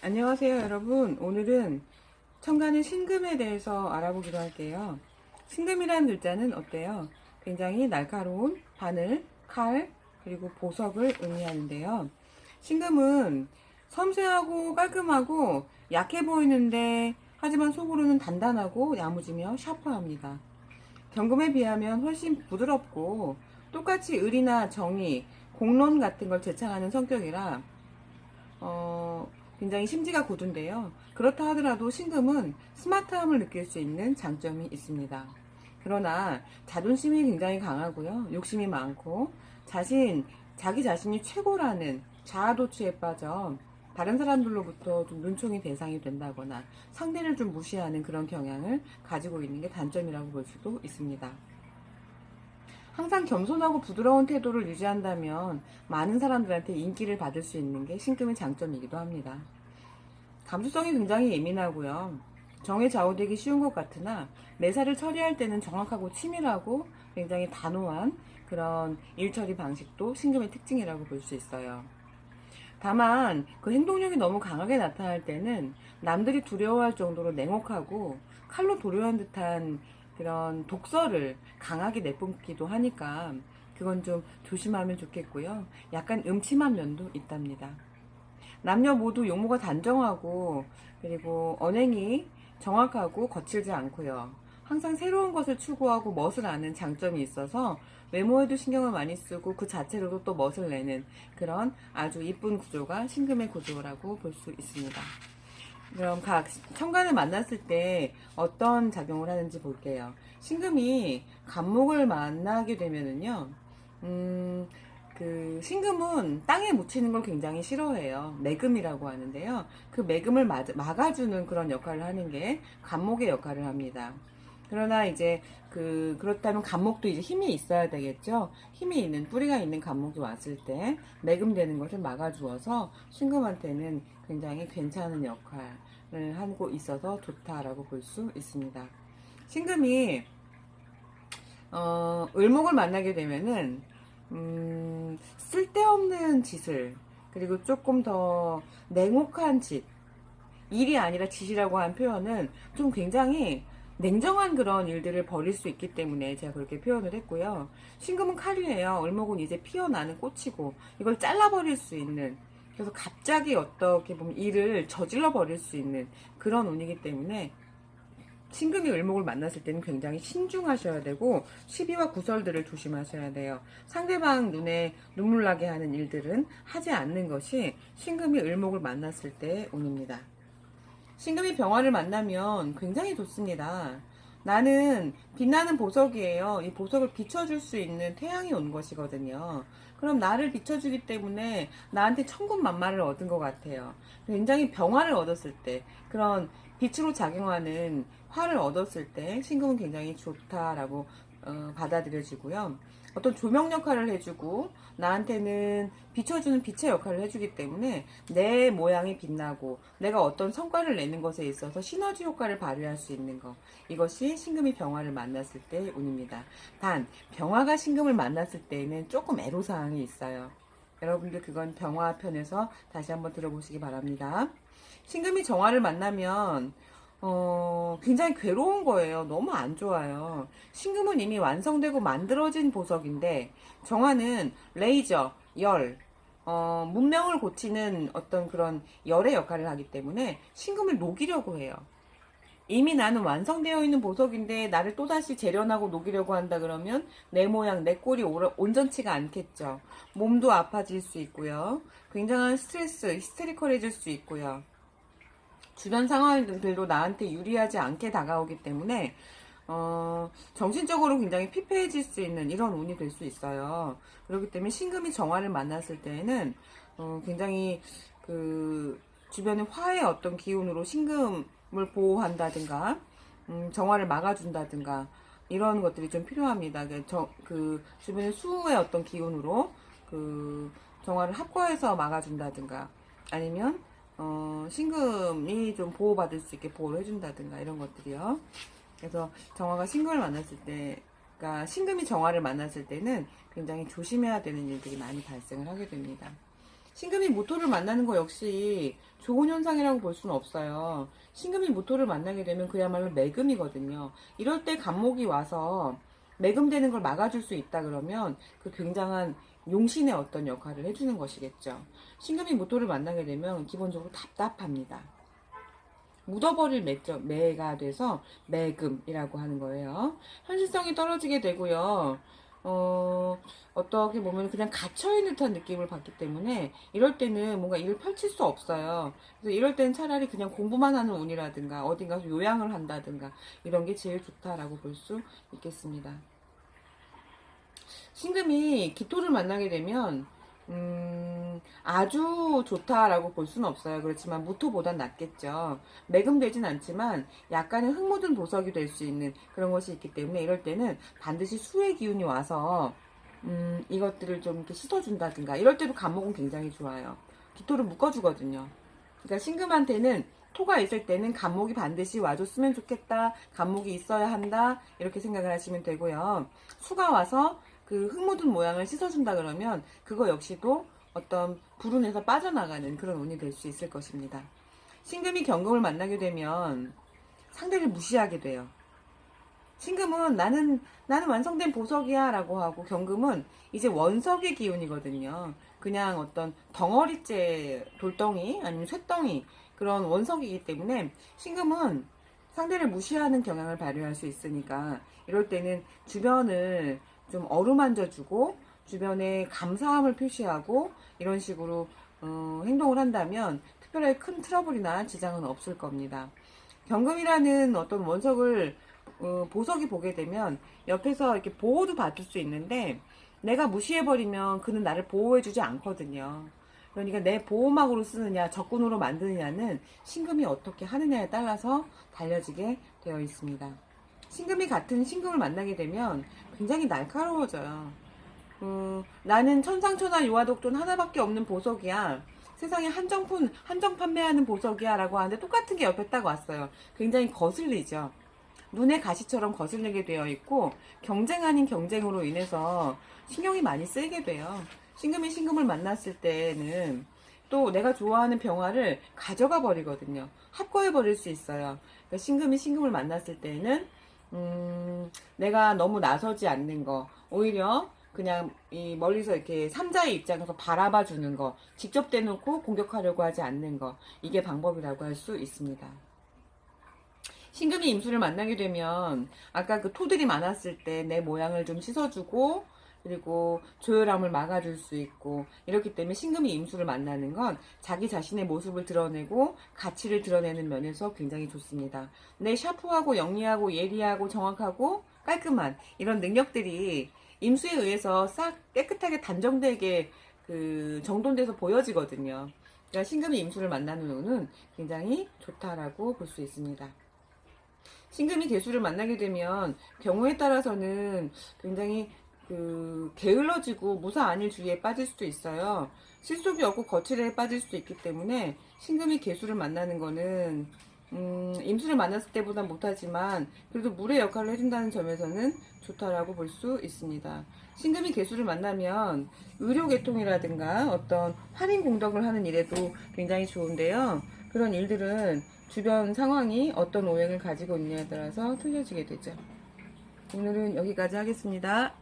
안녕하세요 여러분. 오늘은 천간의 신금에 대해서 알아보기로 할게요. 신금이라는 글자는 어때요? 굉장히 날카로운 바늘, 칼, 그리고 보석을 의미하는데요. 신금은 섬세하고 깔끔하고 약해 보이는데 하지만 속으로는 단단하고 야무지며 샤프합니다. 경금에 비하면 훨씬 부드럽고 똑같이 의리나 정의, 공론 같은 걸 제창하는 성격이라 굉장히 심지가 고든데요. 그렇다 하더라도 신금은 스마트함을 느낄 수 있는 장점이 있습니다. 그러나 자존심이 굉장히 강하고요. 욕심이 많고 자기 자신이 최고라는 자아도취에 빠져 다른 사람들로부터 좀 눈총이 대상이 된다거나 상대를 좀 무시하는 그런 경향을 가지고 있는 게 단점이라고 볼 수도 있습니다. 항상 겸손하고 부드러운 태도를 유지한다면 많은 사람들한테 인기를 받을 수 있는 게 신금의 장점이기도 합니다. 감수성이 굉장히 예민하고요. 정에 좌우되기 쉬운 것 같으나 매사를 처리할 때는 정확하고 치밀하고 굉장히 단호한 그런 일처리 방식도 신금의 특징이라고 볼 수 있어요. 다만 그 행동력이 너무 강하게 나타날 때는 남들이 두려워할 정도로 냉혹하고 칼로 도료한 듯한 그런 독설을 강하게 내뿜기도 하니까 그건 좀 조심하면 좋겠고요. 약간 음침한 면도 있답니다. 남녀 모두 용모가 단정하고 그리고 언행이 정확하고 거칠지 않고요. 항상 새로운 것을 추구하고 멋을 아는 장점이 있어서 외모에도 신경을 많이 쓰고 그 자체로도 또 멋을 내는 그런 아주 이쁜 구조가 신금의 구조라고 볼 수 있습니다. 그럼 각 천간을 만났을 때 어떤 작용을 하는지 볼게요. 신금이 간목을 만나게 되면은요, 그 신금은 땅에 묻히는 걸 굉장히 싫어해요. 매금이라고 하는데요. 그 매금을 막아주는 그런 역할을 하는 게 간목의 역할을 합니다. 그러나 이제 그렇다면 간목도 이제 힘이 있어야 되겠죠. 힘이 있는 뿌리가 있는 간목이 왔을 때 매금되는 것을 막아주어서 신금한테는 굉장히 괜찮은 역할을 하고 있어서 좋다라고 볼 수 있습니다. 신금이 을목을 만나게 되면은 쓸데없는 짓을 그리고 조금 더 냉혹한 짓 일이 아니라 짓이라고 한 표현은 좀 굉장히 냉정한 그런 일들을 벌일 수 있기 때문에 제가 그렇게 표현을 했고요. 신금은 칼이에요. 을목은 이제 피어나는 꽃이고 이걸 잘라버릴 수 있는 그래서 갑자기 어떻게 보면 일을 저질러 버릴 수 있는 그런 운이기 때문에 신금이 을목을 만났을 때는 굉장히 신중하셔야 되고 시비와 구설들을 조심하셔야 돼요. 상대방 눈에 눈물 나게 하는 일들은 하지 않는 것이 신금이 을목을 만났을 때의 운입니다. 신금이 병화를 만나면 굉장히 좋습니다. 나는 빛나는 보석이에요. 이 보석을 비춰줄 수 있는 태양이 온 것이거든요. 그럼 나를 비춰주기 때문에 나한테 천군만마를 얻은 것 같아요. 굉장히 병화를 얻었을 때, 그런 빛으로 작용하는 화를 얻었을 때 신금은 굉장히 좋다라고 받아들여지고요. 어떤 조명 역할을 해주고 나한테는 비춰주는 빛의 역할을 해주기 때문에 내 모양이 빛나고 내가 어떤 성과를 내는 것에 있어서 시너지 효과를 발휘할 수 있는 것, 이것이 신금이 병화를 만났을 때의 운입니다. 단 병화가 신금을 만났을 때에는 조금 애로사항이 있어요. 여러분들 그건 병화 편에서 다시 한번 들어보시기 바랍니다. 신금이 정화를 만나면 굉장히 괴로운 거예요. 너무 안 좋아요. 신금은 이미 완성되고 만들어진 보석인데, 정화는 레이저, 열, 문명을 고치는 어떤 그런 열의 역할을 하기 때문에 신금을 녹이려고 해요. 이미 나는 완성되어 있는 보석인데 나를 또다시 재련하고 녹이려고 한다 그러면 내 모양, 내 꼴이 온전치가 않겠죠. 몸도 아파질 수 있고요. 굉장한 스트레스, 히스테리컬해질 수 있고요. 주변 상황들도 나한테 유리하지 않게 다가오기 때문에 정신적으로 굉장히 피폐해질 수 있는 이런 운이 될 수 있어요. 그렇기 때문에 신금이 정화를 만났을 때에는 굉장히 그 주변의 화의 어떤 기운으로 신금을 보호한다든가 정화를 막아준다든가 이런 것들이 좀 필요합니다. 그 주변의 수의 어떤 기운으로 그 정화를 합과해서 막아준다든가 아니면 신금이 좀 보호받을 수 있게 보호를 해준다든가 이런 것들이요. 그래서 정화가 신금을 만났을 때, 그러니까 신금이 정화를 만났을 때는 굉장히 조심해야 되는 일들이 많이 발생을 하게 됩니다. 신금이 모토를 만나는 거 역시 좋은 현상이라고 볼 수는 없어요. 신금이 모토를 만나게 되면 그야말로 매금이거든요. 이럴 때 간목이 와서 매금되는 걸 막아줄 수 있다 그러면 그 굉장한 용신의 어떤 역할을 해주는 것이겠죠. 신금이 모토를 만나게 되면 기본적으로 답답합니다. 묻어버릴 매가 돼서 매금이라고 하는 거예요. 현실성이 떨어지게 되고요. 어떻게 보면 그냥 갇혀있는 듯한 느낌을 받기 때문에 이럴 때는 뭔가 일을 펼칠 수 없어요. 그래서 이럴 때는 차라리 그냥 공부만 하는 운이라든가 어딘가서 요양을 한다든가 이런 게 제일 좋다라고 볼 수 있겠습니다. 신금이 기토를 만나게 되면 아주 좋다라고 볼 수는 없어요. 그렇지만 무토보단 낫겠죠. 매금되진 않지만 약간의 흙 묻은 보석이 될 수 있는 그런 것이 있기 때문에 이럴 때는 반드시 수의 기운이 와서 이것들을 좀 이렇게 씻어준다든가 이럴 때도 간목은 굉장히 좋아요. 기토를 묶어주거든요. 그러니까 신금한테는 토가 있을 때는 간목이 반드시 와줬으면 좋겠다. 간목이 있어야 한다. 이렇게 생각을 하시면 되고요. 수가 와서 그 흙 묻은 모양을 씻어준다 그러면 그거 역시도 어떤 불운에서 빠져나가는 그런 운이 될 수 있을 것입니다. 신금이 경금을 만나게 되면 상대를 무시하게 돼요. 신금은 나는 완성된 보석이야 라고 하고 경금은 이제 원석의 기운이거든요. 그냥 어떤 덩어리째 돌덩이 아니면 쇳덩이 그런 원석이기 때문에 신금은 상대를 무시하는 경향을 발휘할 수 있으니까 이럴 때는 주변을 좀 어루만져주고 주변에 감사함을 표시하고 이런 식으로 행동을 한다면 특별하게 큰 트러블이나 지장은 없을 겁니다. 경금이라는 어떤 원석을 보석이 보게 되면 옆에서 이렇게 보호도 받을 수 있는데 내가 무시해버리면 그는 나를 보호해주지 않거든요. 그러니까 내 보호막으로 쓰느냐 적군으로 만드느냐는 신금이 어떻게 하느냐에 따라서 달려지게 되어 있습니다. 신금이 같은 신금을 만나게 되면 굉장히 날카로워져요. 나는 천상천하 유아독존 하나밖에 없는 보석이야. 세상에 한정 판매하는 보석이야 라고 하는데 똑같은 게 옆에 딱 왔어요. 굉장히 거슬리죠. 눈의 가시처럼 거슬리게 되어 있고 경쟁 아닌 경쟁으로 인해서 신경이 많이 쓰이게 돼요. 신금이 신금을 만났을 때는 또 내가 좋아하는 병화를 가져가 버리거든요. 합거해 버릴 수 있어요. 그러니까 신금이 신금을 만났을 때는 내가 너무 나서지 않는 거, 오히려 그냥 이 멀리서 이렇게 삼자의 입장에서 바라봐 주는 거, 직접 대놓고 공격하려고 하지 않는 거, 이게 방법이라고 할 수 있습니다. 신금이 임수를 만나게 되면 아까 그 토들이 많았을 때 내 모양을 좀 씻어주고 그리고 조열함을 막아줄 수 있고 이렇기 때문에 신금이 임수를 만나는 건 자기 자신의 모습을 드러내고 가치를 드러내는 면에서 굉장히 좋습니다. 내 샤프하고 영리하고 예리하고 정확하고 깔끔한 이런 능력들이 임수에 의해서 싹 깨끗하게 단정되게 그 정돈돼서 보여지거든요. 그러니까 신금이 임수를 만나는 운은 굉장히 좋다라고 볼 수 있습니다. 신금이 개수를 만나게 되면 경우에 따라서는 굉장히 게을러지고 무사 아닐 주의에 빠질 수도 있어요. 실속이 없고 거칠에 빠질 수도 있기 때문에 신금이 개수를 만나는 거는 임수를 만났을 때보다 못하지만 그래도 물의 역할을 해준다는 점에서는 좋다라고 볼 수 있습니다. 신금이 개수를 만나면 의료계통이라든가 어떤 할인 공덕을 하는 일에도 굉장히 좋은데요. 그런 일들은 주변 상황이 어떤 오행을 가지고 있느냐에 따라서 틀려지게 되죠. 오늘은 여기까지 하겠습니다.